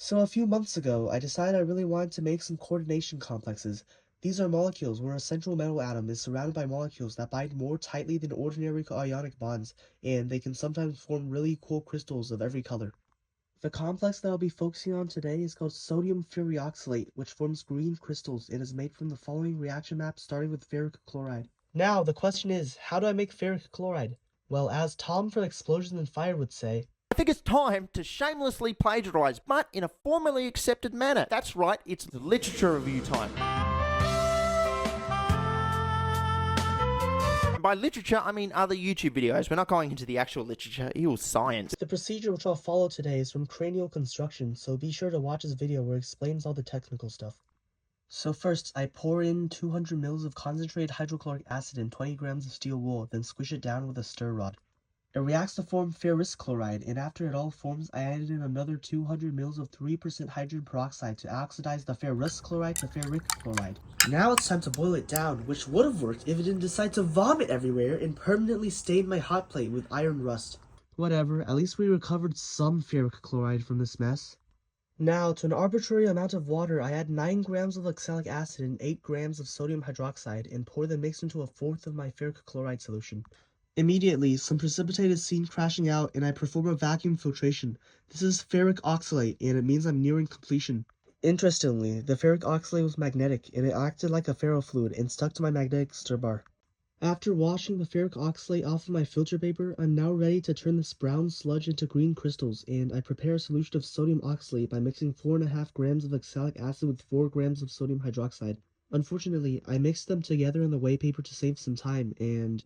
So a few months ago, I decided I really wanted to make some coordination complexes. These are molecules where a central metal atom is surrounded by molecules that bind more tightly than ordinary ionic bonds, and they can sometimes form really cool crystals of every color. The complex that I'll be focusing on today is called sodium ferrioxalate, which forms green crystals and is made from the following reaction map starting with ferric chloride. Now, the question is, how do I make ferric chloride? Well, as Tom from Explosions and Fire would say, I think it's time to shamelessly plagiarise, but in a formally accepted manner. That's right, it's the literature review time. By literature, I mean other YouTube videos. We're not going into the actual literature, ew, science. the procedure which I'll follow today is from cranial construction, so be sure to watch this video where it explains all the technical stuff. So first, I pour in 200 ml of concentrated hydrochloric acid and 20 grams of steel wool, then squish it down with a stir rod. It reacts to form ferrous chloride, and after it all forms, I added in another 200 ml of 3% hydrogen peroxide to oxidize the ferrous chloride to ferric chloride. Now it's time to boil it down, which would have worked if it didn't decide to vomit everywhere and permanently stain my hot plate with iron rust. Whatever, at least we recovered some ferric chloride from this mess. Now, to an arbitrary amount of water, I add 9 grams of oxalic acid and 8 grams of sodium hydroxide and pour the mix into a fourth of my ferric chloride solution. Immediately, some precipitate is seen crashing out and I perform a vacuum filtration. This is ferric oxalate and it means I'm nearing completion. Interestingly, the ferric oxalate was magnetic and it acted like a ferrofluid and stuck to my magnetic stir bar. After washing the ferric oxalate off of my filter paper, I'm now ready to turn this brown sludge into green crystals, and I prepare a solution of sodium oxalate by mixing 4.5 grams of oxalic acid with 4 grams of sodium hydroxide. Unfortunately, I mixed them together in the whey paper to save some time, and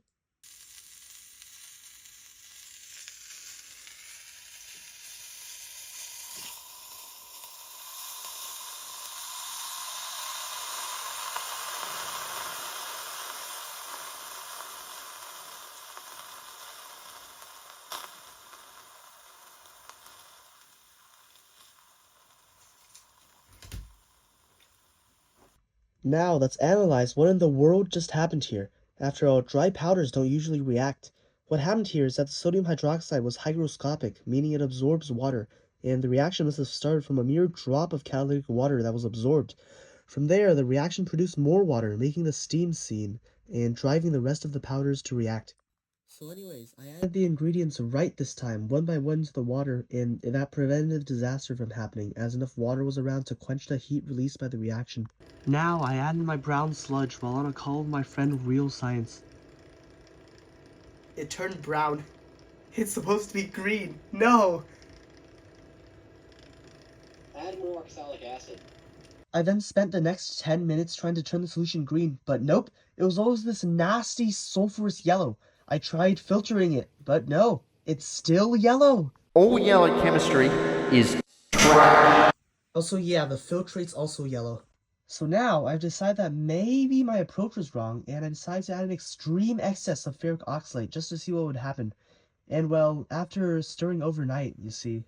now let's analyze what in the world just happened here. After all, dry powders don't usually react. What happened here is that the sodium hydroxide was hygroscopic, meaning it absorbs water, and the reaction must have started from a mere drop of catalytic water that was absorbed. From there, the reaction produced more water, making the steam seen, and driving the rest of the powders to react. So anyways, I added the ingredients right this time, one by one into the water, and that prevented disaster from happening, as enough water was around to quench the heat released by the reaction. Now, I added my brown sludge while on a call with my friend Real Science. It turned brown. It's supposed to be green. No! Add more oxalic acid. I then spent the next 10 minutes trying to turn the solution green, but nope, it was always this nasty sulfurous yellow. I tried filtering it, but no, it's still yellow. All yellow chemistry is trash. Also, yeah, the filtrate's also yellow. So now, I've decided that maybe my approach was wrong, and I decided to add an extreme excess of ferric oxalate just to see what would happen. And well, after stirring overnight, you see.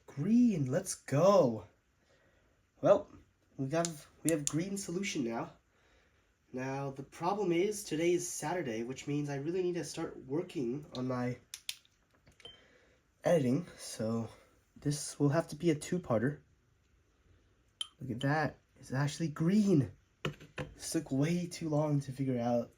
Green, let's go! Well, we have green solution now. Now, the problem is, today is Saturday, which means I really need to start working on my editing, so this will have to be a two-parter. Look at that, it's actually green. This took way too long to figure out.